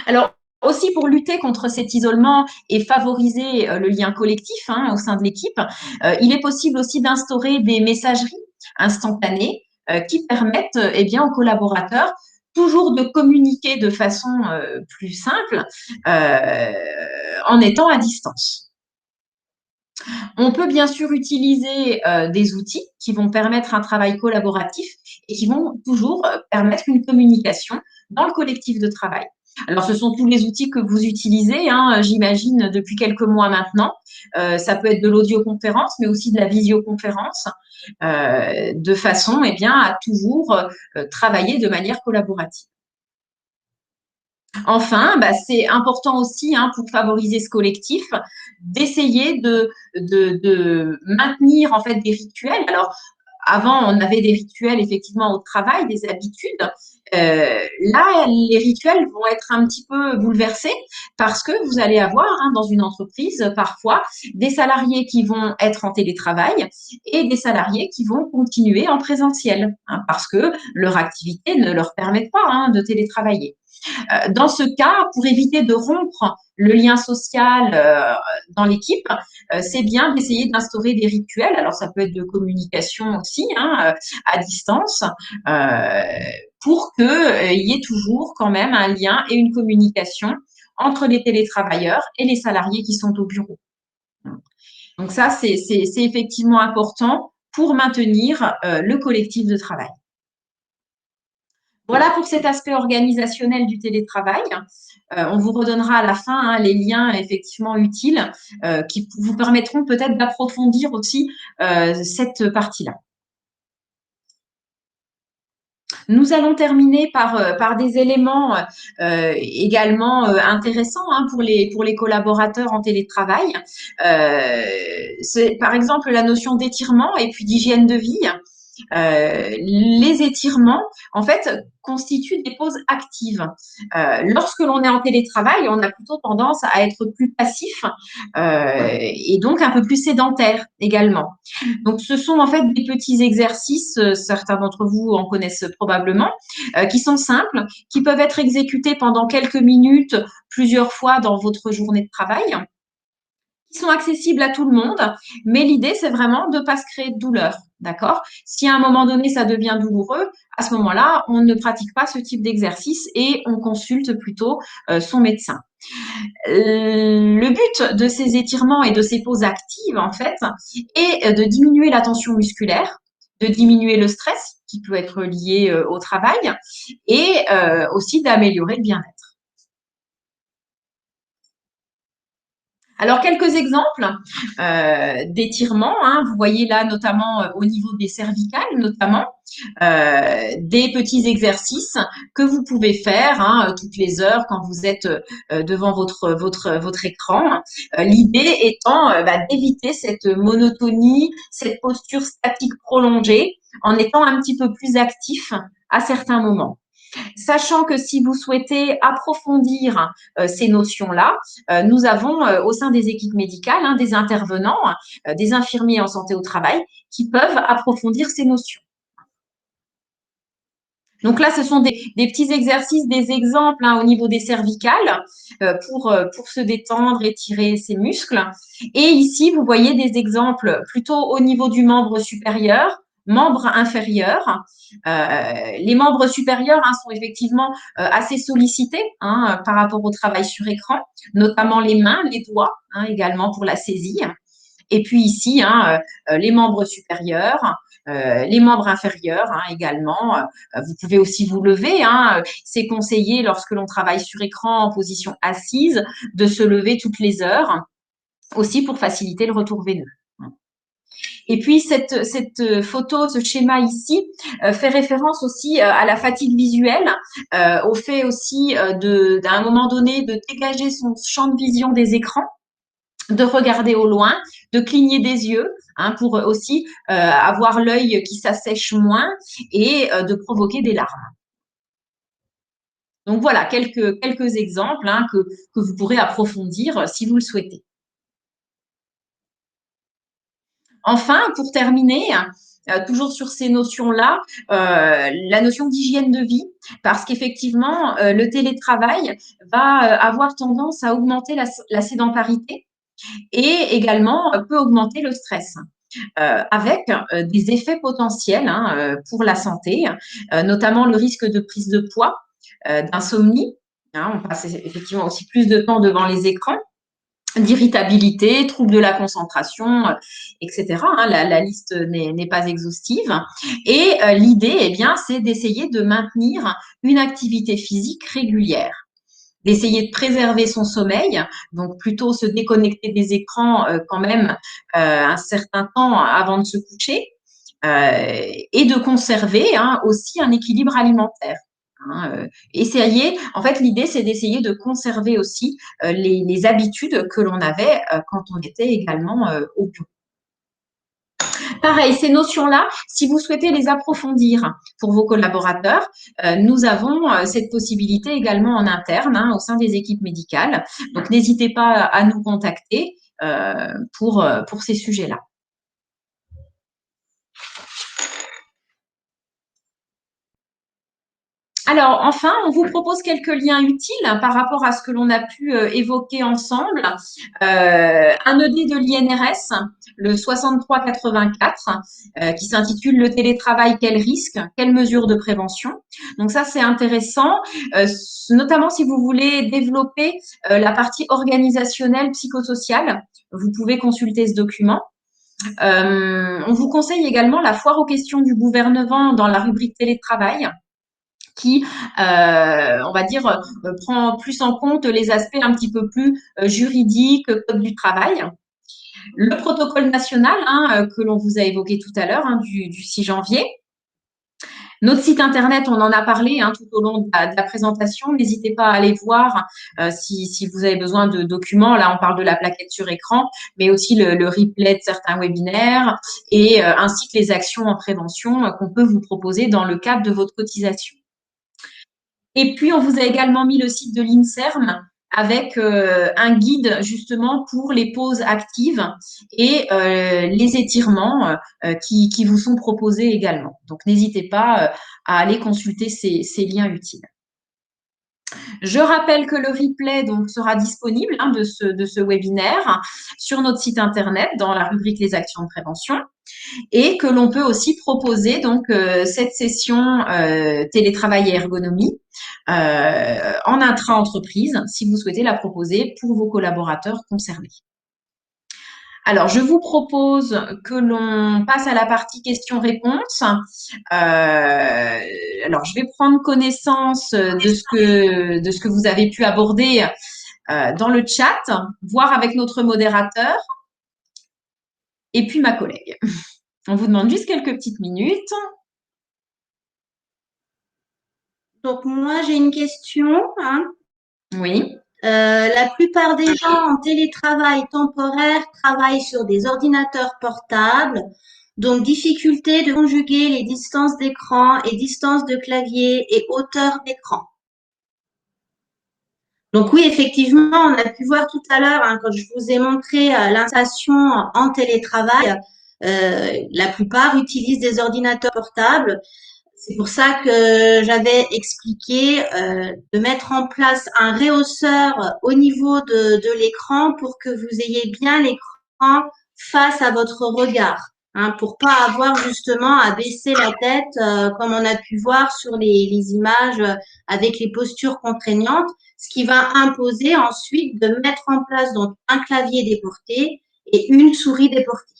Alors, aussi pour lutter contre cet isolement et favoriser le lien collectif au sein de l'équipe, il est possible aussi d'instaurer des messageries instantanées qui permettent bien, aux collaborateurs toujours de communiquer de façon plus simple euh, en étant à distance. On peut bien sûr utiliser des outils qui vont permettre un travail collaboratif et qui vont toujours permettre une communication dans le collectif de travail. Alors, ce sont tous les outils que vous utilisez, j'imagine, depuis quelques mois maintenant. Ça peut être de l'audioconférence, mais aussi de la visioconférence, de façon à toujours travailler de manière collaborative. Enfin, c'est important aussi pour favoriser ce collectif d'essayer de maintenir en fait des rituels. Alors, avant, on avait des rituels effectivement au travail, des habitudes. Là, les rituels vont être un petit peu bouleversés parce que vous allez avoir dans une entreprise parfois des salariés qui vont être en télétravail et des salariés qui vont continuer en présentiel parce que leur activité ne leur permet pas de télétravailler. Dans ce cas, pour éviter de rompre le lien social dans l'équipe, c'est bien d'essayer d'instaurer des rituels. Alors, ça peut être de communication aussi, à distance, pour qu'il y ait toujours quand même un lien et une communication entre les télétravailleurs et les salariés qui sont au bureau. Donc ça, c'est effectivement important pour maintenir le collectif de travail. Voilà pour cet aspect organisationnel du télétravail. On vous redonnera à la fin les liens effectivement utiles qui vous permettront peut-être d'approfondir aussi cette partie-là. Nous allons terminer par des éléments également intéressants pour les collaborateurs en télétravail. C'est par exemple la notion d'étirement et puis d'hygiène de vie. Les étirements, en fait, constituent des pauses actives. Lorsque l'on est en télétravail, on a plutôt tendance à être plus passif et donc un peu plus sédentaire également. Donc, ce sont en fait des petits exercices, certains d'entre vous en connaissent probablement, qui sont simples, qui peuvent être exécutés pendant quelques minutes, plusieurs fois dans votre journée de travail, qui sont accessibles à tout le monde, mais l'idée, c'est vraiment de ne pas se créer de douleur, d'accord? Si à un moment donné, ça devient douloureux, à ce moment-là, on ne pratique pas ce type d'exercice et on consulte plutôt son médecin. Le but de ces étirements et de ces pauses actives, en fait, est de diminuer la tension musculaire, de diminuer le stress qui peut être lié au travail et aussi d'améliorer le bien-être. Alors, quelques exemples d'étirements. Vous voyez là, notamment au niveau des cervicales, notamment, des petits exercices que vous pouvez faire toutes les heures quand vous êtes devant votre écran. L'idée étant d'éviter cette monotonie, cette posture statique prolongée, en étant un petit peu plus actif à certains moments. Sachant que si vous souhaitez approfondir ces notions-là, nous avons au sein des équipes médicales des intervenants, des infirmiers en santé au travail qui peuvent approfondir ces notions. Donc là, ce sont des petits exercices, des exemples au niveau des cervicales pour se détendre, étirer ses muscles. Et ici, vous voyez des exemples plutôt au niveau du membre supérieur, membre inférieur. Les membres supérieurs sont effectivement assez sollicités par rapport au travail sur écran, notamment les mains, les doigts également pour la saisie. Et puis ici, les membres supérieurs, les membres inférieurs également. Vous pouvez aussi vous lever. C'est conseillé lorsque l'on travaille sur écran en position assise de se lever toutes les heures, aussi pour faciliter le retour veineux. Et puis, cette photo, ce schéma ici, fait référence aussi à la fatigue visuelle, au fait aussi d'à un moment donné, de dégager son champ de vision des écrans, de regarder au loin, de cligner des yeux, hein, pour aussi avoir l'œil qui s'assèche moins et de provoquer des larmes. Donc voilà, quelques exemples, hein, que vous pourrez approfondir si vous le souhaitez. Enfin, pour terminer, toujours sur ces notions-là, la notion d'hygiène de vie, parce qu'effectivement, le télétravail va avoir tendance à augmenter la sédentarité et également peut augmenter le stress. Avec des effets potentiels, hein, pour la santé, notamment le risque de prise de poids, d'insomnie, hein, on passe effectivement aussi plus de temps devant les écrans, d'irritabilité, troubles de la concentration, etc. Hein, la liste n'est pas exhaustive. Et l'idée, eh bien, c'est d'essayer de maintenir une activité physique régulière, d'essayer de préserver son sommeil, donc plutôt se déconnecter des écrans quand même un certain temps avant de se coucher, et de conserver, hein, aussi un équilibre alimentaire. Hein, en fait, l'idée, c'est d'essayer de conserver aussi les habitudes que l'on avait quand on était également au bureau. Pareil, ces notions-là, si vous souhaitez les approfondir pour vos collaborateurs, nous avons cette possibilité également en interne, hein, au sein des équipes médicales. Donc, n'hésitez pas à nous contacter pour ces sujets-là. Alors, enfin, on vous propose quelques liens utiles par rapport à ce que l'on a pu évoquer ensemble. Un ED de l'INRS, le 6384, qui s'intitule « Le télétravail, quel risque? Quelles mesures de prévention ?» Donc ça, c'est intéressant, notamment si vous voulez développer la partie organisationnelle, psychosociale. Vous pouvez consulter ce document. On vous conseille également la foire aux questions du gouvernement dans la rubrique télétravail, qui, on va dire, prend plus en compte les aspects un petit peu plus juridiques, code du travail. Le protocole national, hein, que l'on vous a évoqué tout à l'heure, hein, du 6 janvier. Notre site internet, on en a parlé, hein, tout au long de la présentation. N'hésitez pas à aller voir si vous avez besoin de documents. Là, on parle de la plaquette sur écran, mais aussi le replay de certains webinaires et ainsi que les actions en prévention qu'on peut vous proposer dans le cadre de votre cotisation. Et puis, on vous a également mis le site de l'INSERM avec un guide justement pour les pauses actives et les étirements qui vous sont proposés également. Donc, n'hésitez pas à aller consulter ces liens utiles. Je rappelle que le replay donc, sera disponible, hein, de ce webinaire sur notre site internet dans la rubrique « Les actions de prévention ». Et que l'on peut aussi proposer donc cette session télétravail et ergonomie en intra-entreprise si vous souhaitez la proposer pour vos collaborateurs concernés. Alors, je vous propose que l'on passe à la partie questions-réponses. Alors, je vais prendre connaissance de ce que vous avez pu aborder dans le chat, voir avec notre modérateur et puis ma collègue. On vous demande juste quelques petites minutes. Donc, moi, j'ai une question, hein. Oui. La plupart des gens en télétravail temporaire travaillent sur des ordinateurs portables, donc difficulté de conjuguer les distances d'écran et distances de clavier et hauteur d'écran. Donc oui, effectivement, on a pu voir tout à l'heure, hein, quand je vous ai montré l'installation en télétravail, la plupart utilisent des ordinateurs portables. C'est pour ça que j'avais expliqué de mettre en place un rehausseur au niveau de l'écran pour que vous ayez bien l'écran face à votre regard, hein, pour pas avoir justement à baisser la tête comme on a pu voir sur les images avec les postures contraignantes, ce qui va imposer ensuite de mettre en place donc un clavier déporté et une souris déportée.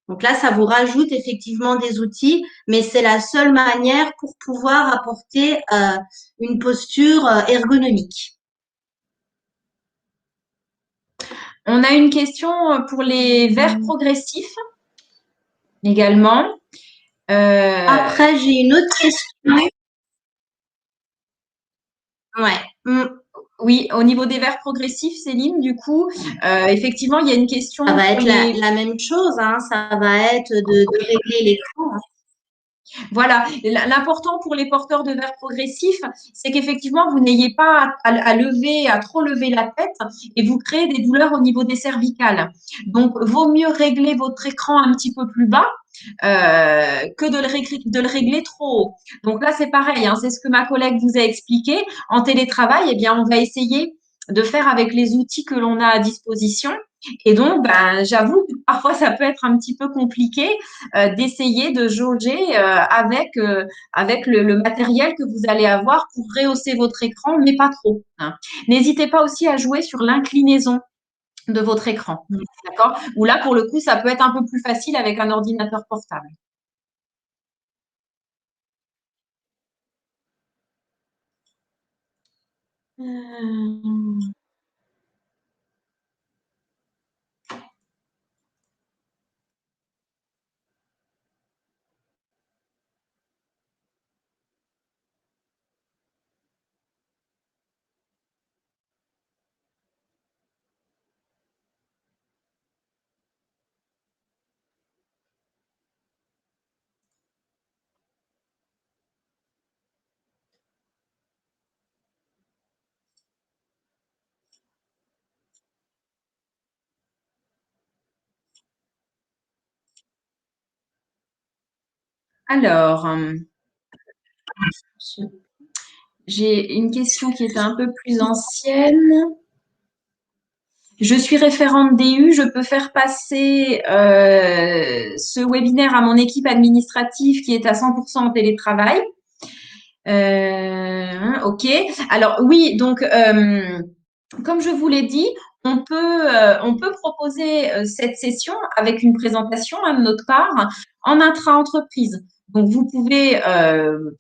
Donc là, ça vous rajoute effectivement des outils, mais c'est la seule manière pour pouvoir apporter une posture ergonomique. On a une question pour les verres progressifs. également. Euh, Après, j'ai une autre question. Ouais. oui, au niveau des verres progressifs, Céline, du coup, effectivement, il y a une Ça question va pour être les. la même chose, hein. Ça va être de régler l'écran, hein. Voilà, l'important pour les porteurs de verres progressifs, c'est qu'effectivement, vous n'ayez pas à lever, à trop lever la tête et vous créez des douleurs au niveau des cervicales. Donc, vaut mieux régler votre écran un petit peu plus bas que de le régler trop haut. Donc là, c'est pareil, hein, c'est ce que ma collègue vous a expliqué. En télétravail, eh bien, on va essayer de faire avec les outils que l'on a à disposition. Et donc, ben, j'avoue que parfois, ça peut être un petit peu compliqué d'essayer de jauger avec le matériel que vous allez avoir pour rehausser votre écran, mais pas trop, hein. N'hésitez pas aussi à jouer sur l'inclinaison de votre écran, d'accord? Ou là, pour le coup, ça peut être un peu plus facile avec un ordinateur portable. Alors, j'ai une question qui est un peu plus ancienne. Je suis référente DU, je peux faire passer ce webinaire à mon équipe administrative qui est à 100% en télétravail. Ok. Alors oui, donc comme je vous l'ai dit, on peut proposer cette session avec une présentation de notre part en intra-entreprise. Donc, vous pouvez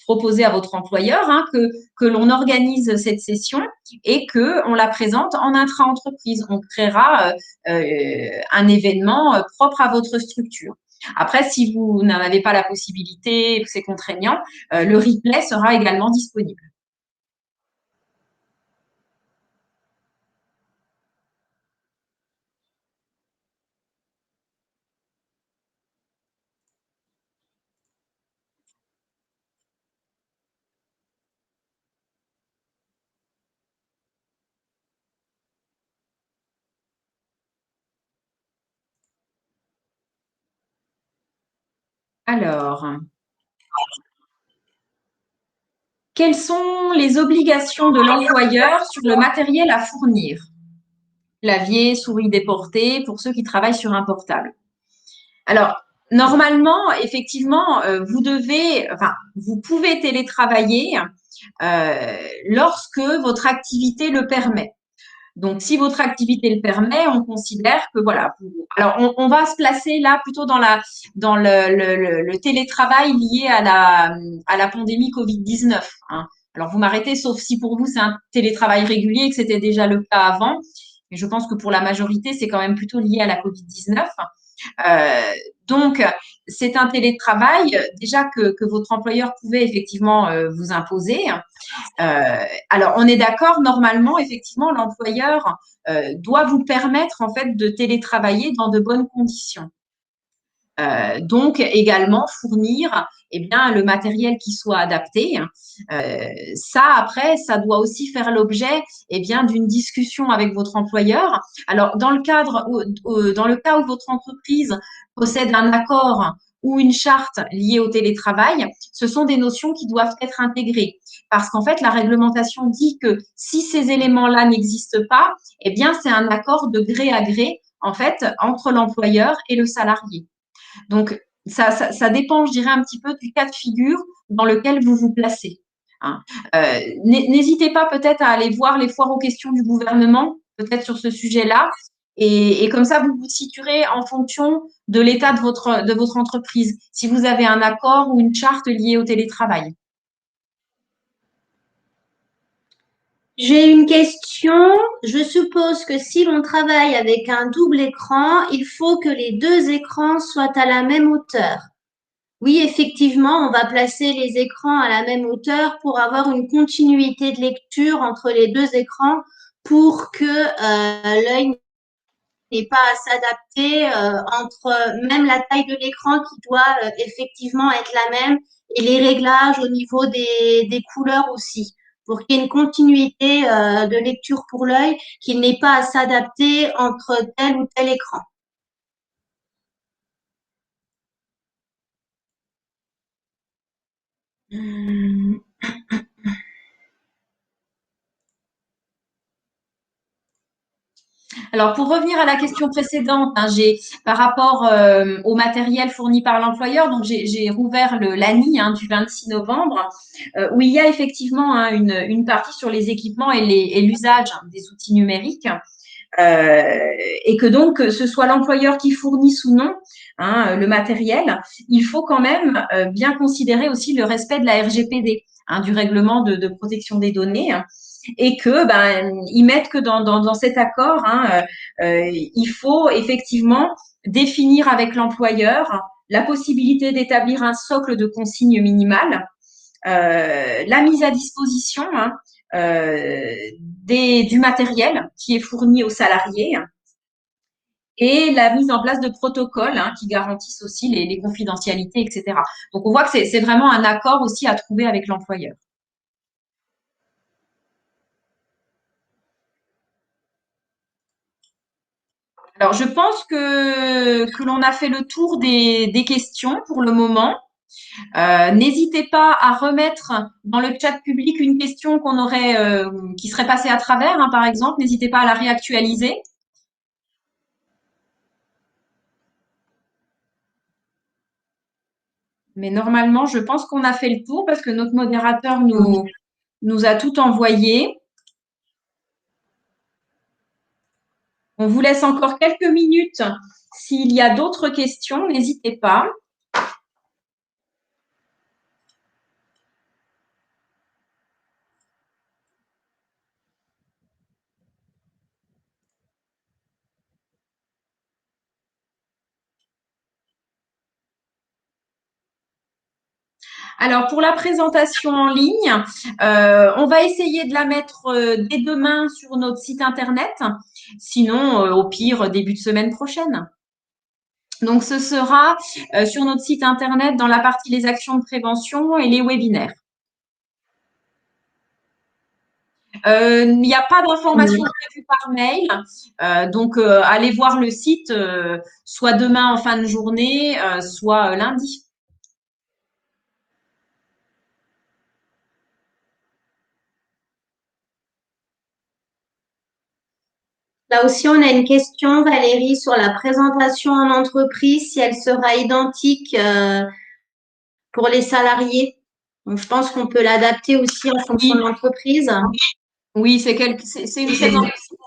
proposer à votre employeur que l'on organise cette session et que on la présente en intra-entreprise. On créera un événement propre à votre structure. Après, si vous n'avez pas la possibilité, que c'est contraignant, le replay sera également disponible. Alors, quelles sont les obligations de l'employeur sur le matériel à fournir? Clavier, souris déportée pour ceux qui travaillent sur un portable. Alors, normalement, effectivement, vous pouvez télétravailler lorsque votre activité le permet. Donc, si votre activité le permet, on considère que voilà. Alors, on va se placer là plutôt dans le télétravail lié à la pandémie Covid-19, hein. Alors, vous m'arrêtez, sauf si pour vous c'est un télétravail régulier et que c'était déjà le cas avant. Mais je pense que pour la majorité, c'est quand même plutôt lié à la Covid-19. Euh, donc, c'est un télétravail déjà que votre employeur pouvait effectivement vous imposer. Alors, on est d'accord, normalement, effectivement, l'employeur doit vous permettre en fait de télétravailler dans de bonnes conditions. Donc, également fournir eh bien, le matériel qui soit adapté. Ça, après, ça doit aussi faire l'objet eh bien, d'une discussion avec votre employeur. Alors, dans le cas où votre entreprise possède un accord ou une charte liée au télétravail, ce sont des notions qui doivent être intégrées. Parce qu'en fait, la réglementation dit que si ces éléments-là n'existent pas, eh bien, c'est un accord de gré à gré, en fait, entre l'employeur et le salarié. Donc, ça dépend, je dirais, un petit peu du cas de figure dans lequel vous vous placez, hein. N'hésitez pas peut-être à aller voir les foires aux questions du gouvernement, peut-être sur ce sujet-là. Et comme ça, vous vous situerez en fonction de l'état de votre entreprise, si vous avez un accord ou une charte liée au télétravail. J'ai une question. Je suppose que si l'on travaille avec un double écran, il faut que les deux écrans soient à la même hauteur. Oui, effectivement, on va placer les écrans à la même hauteur pour avoir une continuité de lecture entre les deux écrans pour que l'œil n'ait pas à s'adapter entre même la taille de l'écran qui doit effectivement être la même et les réglages au niveau des couleurs aussi pour qu'il y ait une continuité de lecture pour l'œil, qu'il n'ait pas à s'adapter entre tel ou tel écran. Hum. Alors, pour revenir à la question précédente, hein, par rapport au matériel fourni par l'employeur, donc j'ai rouvert l'ANI du 26 novembre, où il y a effectivement une partie sur les équipements et l'usage des outils numériques. Euh, et que donc, que ce soit l'employeur qui fournisse ou non le matériel, il faut quand même bien considérer aussi le respect de la RGPD, du règlement de protection des données, et que ils mettent que dans cet accord, il faut effectivement définir avec l'employeur la possibilité d'établir un socle de consignes minimales, la mise à disposition du matériel qui est fourni aux salariés et la mise en place de protocoles qui garantissent aussi les confidentialités, etc. Donc, on voit que c'est vraiment un accord aussi à trouver avec l'employeur. Alors, je pense que l'on a fait le tour des questions pour le moment. N'hésitez pas à remettre dans le chat public une question qui serait passée à travers, par exemple. N'hésitez pas à la réactualiser. Mais normalement, je pense qu'on a fait le tour parce que notre modérateur nous a tout envoyé. On vous laisse encore quelques minutes. S'il y a d'autres questions, n'hésitez pas. Alors, pour la présentation en ligne, on va essayer de la mettre dès demain sur notre site internet. Sinon, au pire, début de semaine prochaine. Donc, ce sera sur notre site internet dans la partie les actions de prévention et les webinaires. Il n'y a pas d'informations prévues par mail, donc allez voir le site soit demain en fin de journée, soit lundi. Là aussi, on a une question, Valérie, sur la présentation en entreprise, si elle sera identique pour les salariés. Donc, je pense qu'on peut l'adapter aussi en fonction de Oui, l'entreprise. oui, si vous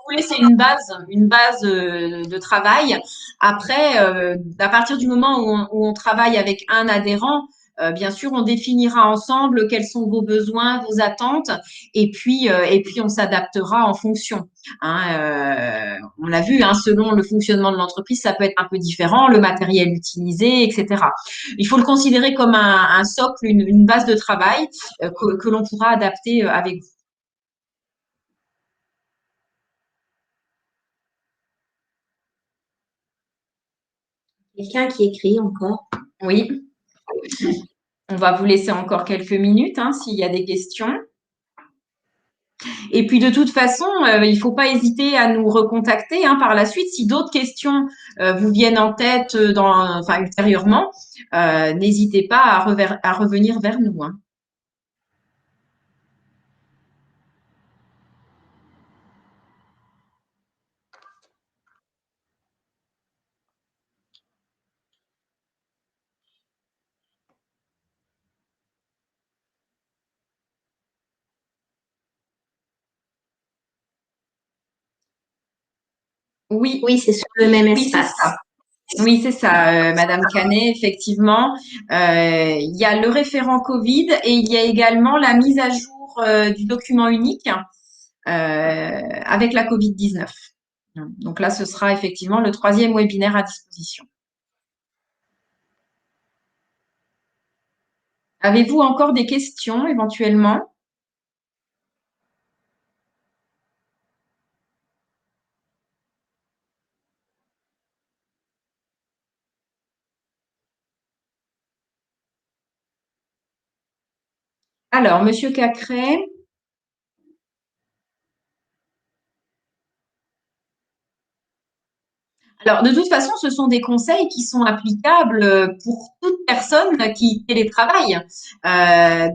voulez, c'est une base de travail. Après, à partir du moment où on travaille avec un adhérent, bien sûr, on définira ensemble quels sont vos besoins, vos attentes, et puis on s'adaptera en fonction. On l'a vu, selon le fonctionnement de l'entreprise, ça peut être un peu différent, le matériel utilisé, etc. Il faut le considérer comme un socle, une base de travail que l'on pourra adapter avec vous. Quelqu'un qui écrit encore. Oui. On va vous laisser encore quelques minutes s'il y a des questions. Et puis de toute façon, il ne faut pas hésiter à nous recontacter par la suite. Si d'autres questions vous viennent en tête ultérieurement, n'hésitez pas à revenir vers nous. Oui, Oui, c'est sur le même oui, c'est espace. ça. Oui, c'est ça, Madame Canet, effectivement. Il y a le référent Covid et il y a également la mise à jour du document unique avec la Covid-19. Donc là, ce sera effectivement le troisième webinaire à disposition. Avez-vous encore des questions éventuellement? Alors, Monsieur Cacré. Alors, de toute façon, ce sont des conseils qui sont applicables pour toute personne qui télétravaille.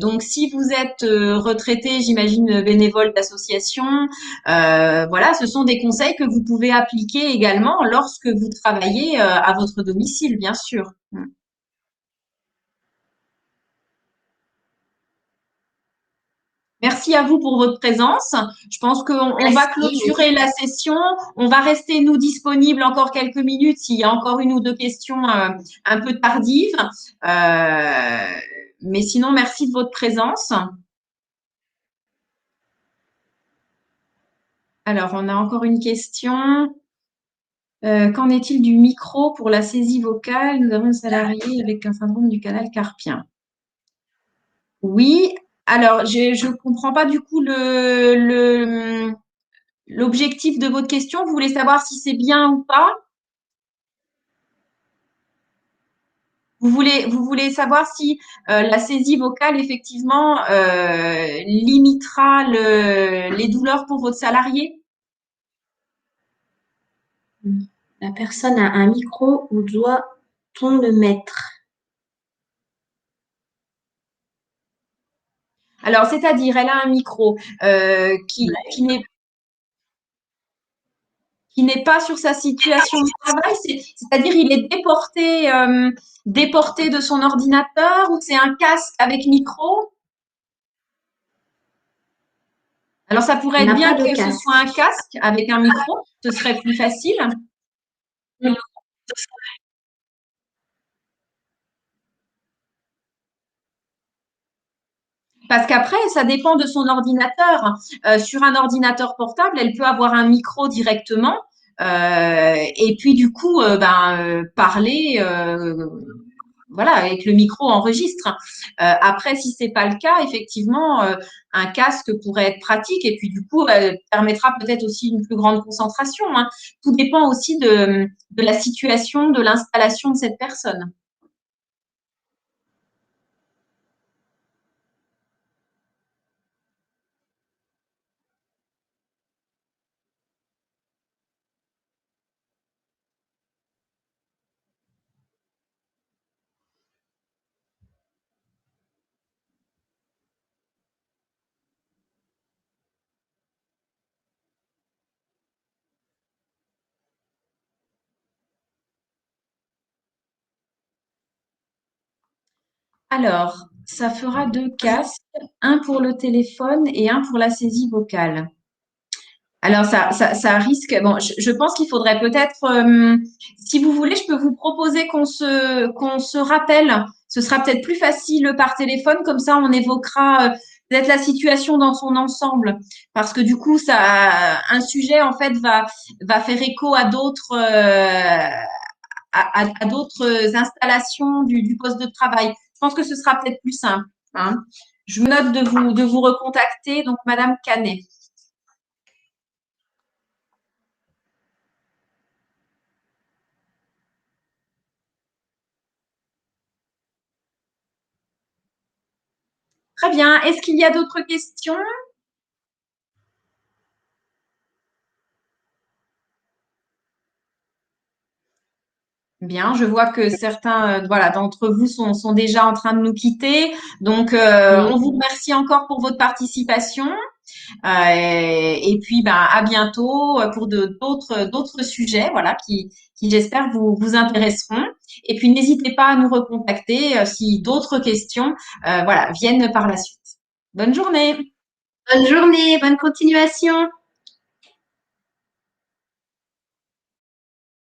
Donc, si vous êtes retraité, j'imagine bénévole d'association, voilà, ce sont des conseils que vous pouvez appliquer également lorsque vous travaillez à votre domicile, bien sûr. Merci à vous pour votre présence. Je pense qu'on va Merci. clôturer la session. On va rester, nous, disponibles encore quelques minutes s'il y a encore une ou deux questions un peu tardives. Mais sinon, merci de votre présence. Alors, on a encore une question. Qu'en est-il du micro pour la saisie vocale? Nous avons un salarié avec un syndrome du canal carpien. Oui. Alors, je ne comprends pas du coup l'objectif de votre question. Vous voulez savoir si c'est bien ou pas? Vous voulez savoir si la saisie vocale, effectivement, limitera les douleurs pour votre salarié? La personne a un micro, où doit-on le mettre? Alors, c'est-à-dire, elle a un micro qui n'est pas sur sa situation de travail, c'est-à-dire il est déporté de son ordinateur ou c'est un casque avec micro? Alors, ça pourrait Elle être n'a pas bien de que ce casque. soit un casque avec un micro, ce serait plus facile. Parce qu'après, ça dépend de son ordinateur. Sur un ordinateur portable, elle peut avoir un micro directement et puis du coup, parler, voilà, avec le micro enregistre. Après, si c'est pas le cas, effectivement, un casque pourrait être pratique et puis du coup, permettra peut-être aussi une plus grande concentration, hein. Tout dépend aussi de la situation, de l'installation de cette personne. Alors, ça fera deux casques, un pour le téléphone et un pour la saisie vocale. Alors, ça risque. Bon, je pense qu'il faudrait peut-être, si vous voulez, je peux vous proposer qu'on se rappelle. Ce sera peut-être plus facile par téléphone, comme ça, on évoquera peut-être la situation dans son ensemble, parce que du coup, un sujet en fait va faire écho à d'autres, à d'autres installations du poste de travail. Je pense que ce sera peut-être plus simple, hein. Je me note de vous recontacter, donc Madame Canet. Très bien. Est-ce qu'il y a d'autres questions? Bien, je vois que certains, voilà, d'entre vous sont déjà en train de nous quitter. Donc, on vous Oui. remercie encore pour votre participation. Et puis, ben, à bientôt pour d'autres sujets, voilà, qui j'espère vous intéresseront. Et puis, n'hésitez pas à nous recontacter si d'autres questions, voilà, viennent par la suite. Bonne journée. Bonne journée, bonne continuation.